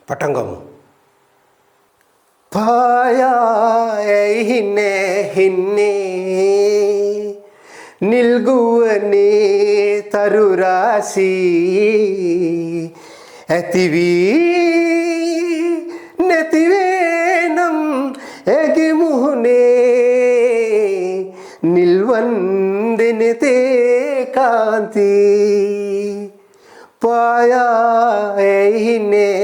පටන් ගමු. පායායි හින්නේ නිල්ගුවනේ තරු රාශී ඇති වී නැති වෙනම් ඇගේ මුහුණේ නිල්වන් දෙනතේ කාන්ති පායායි හින්නේ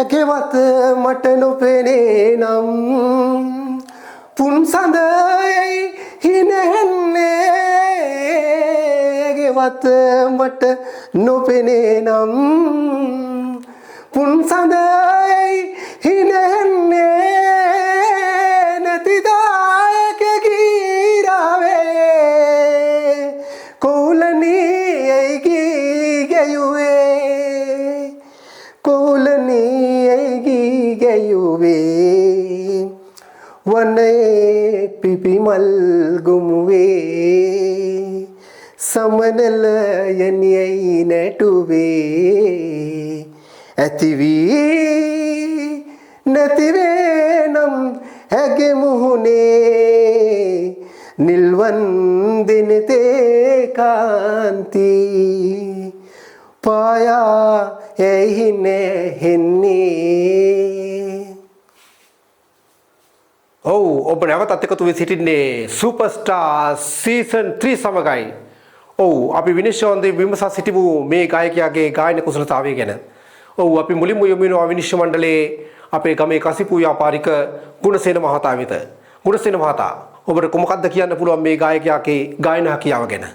ඇගේවත මට නොපෙනේ නම් පුන් සඳයි හිනෙන්නේ ඇගේවත මට නොපෙනේ නම් පුන් සඳයි හිනෙන්නේ නැතිදායක ගීරාවේ කෝලනී ඇයි ගැයුවේ කෝලනී ඇයි ගැයුවේ වනේ පිපිමල් ගුමුවේ සමනල යනියයි නැටුවේ ඇති වී නැති වෙනම් ඇගේ මුහුණේ නිල්වන් දිනතේ කාන්ති පායා ඇයි හෙන්නේ. ඔව් ඔබ නැවතත් එකතු වී සිටින්නේ සුපර්ස්ටාර් සීසන් 3 සමගයි. ඔව් අපි විනිශ්චයන්දී විමසා සිටිමු මේ ගායකයාගේ ගායන කුසලතාවය ගැන. ඔව් අපි මුලින්ම යොමු වෙනවා විනිශ්චය මණ්ඩලයේ අපේ ගමේ කසිපු ව්‍යාපාරික ගුණසේන මහතා වෙත. ගුණසේන මහතා ඔබට කොමකද්ද කියන්න පුළුවන් මේ ගායකයාගේ ගායන හැකියාව ගැන?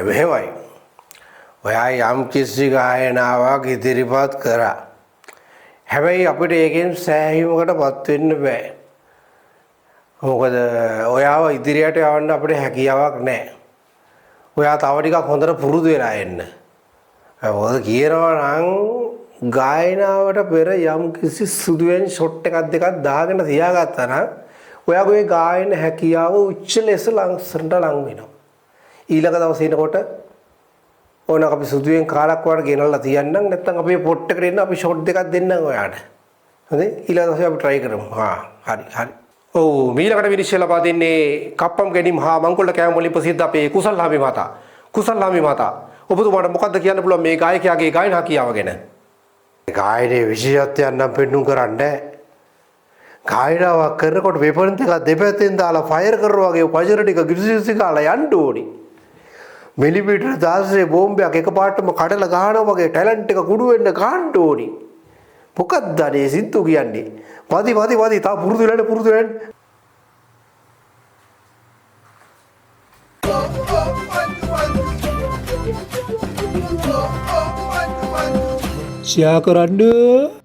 මෙහෙමයි. ඔයා යම් කිසි ගායනාවක් ඉදිරිපත් කරා. හැබැයි අපිට ඒකෙන් සෑහීමකටපත් වෙන්න බෑ. මොකද ඔයාව ඉදිරියට යවන්න අපිට හැකියාවක් නැහැ. ඔයා තව ටිකක් හොඳට පුරුදු වෙලා එන්න. මොකද කියනවා නම් ගායනාවට පෙර යම් කිසි සුදුවෙන් ෂොට් එකක් දෙකක් දාගෙන තියාගත්තා නම් ඔයාගේ ගායන හැකියාව උච්ච ලෙස ලංසරට ලං වෙනවා. ඊළඟ දවසේ එනකොට ඕන අපි සුදුවෙන් කාලක් වාට ගෙනල්ලා තියන්නම් නැත්නම් අපේ පොට් එකට එන්න අපි ෂොට් දෙකක් දෙන්නම් ඔයාට. හරි ඊළඟ දවසේ අපි try කරමු. හරි. ඔව් ඊළඟට විනිශ්චය ලබා දෙන්නේ කප්පම් ගැනීම හා මංකොල්ල කෑම වලින් ප්‍රසිද්ධ අපේ කුසල්ලාමි මහතා. කුසල්ලාමි මහතා ඔබතුමාට මොකද්ද කියන්න පුළුවන් මේ ගායකයාගේ ගායන හැකියාව ගැන? ගායනයේ විශේෂත්වයක් නම් පෙන්වු කරන්නේ. ගායනාවක් කරනකොට වෙපන් දෙක දෙපැත්තෙන් දාලා ෆයර් කරනවා වගේ පජර ටික ගිරිසිසි කාලා යන්න ඕනි. මිලිමීටර 16 බෝම්බයක් එකපාරටම කඩලා ගහනවා වගේ ටැලන්ට් එක කුඩු වෙන්න ගන්න ඕනි. මොකක්ද අනේ සින්තු කියන්නේ? වදි තා පුරුදු වෙන්න. ෂෙයා කරන්න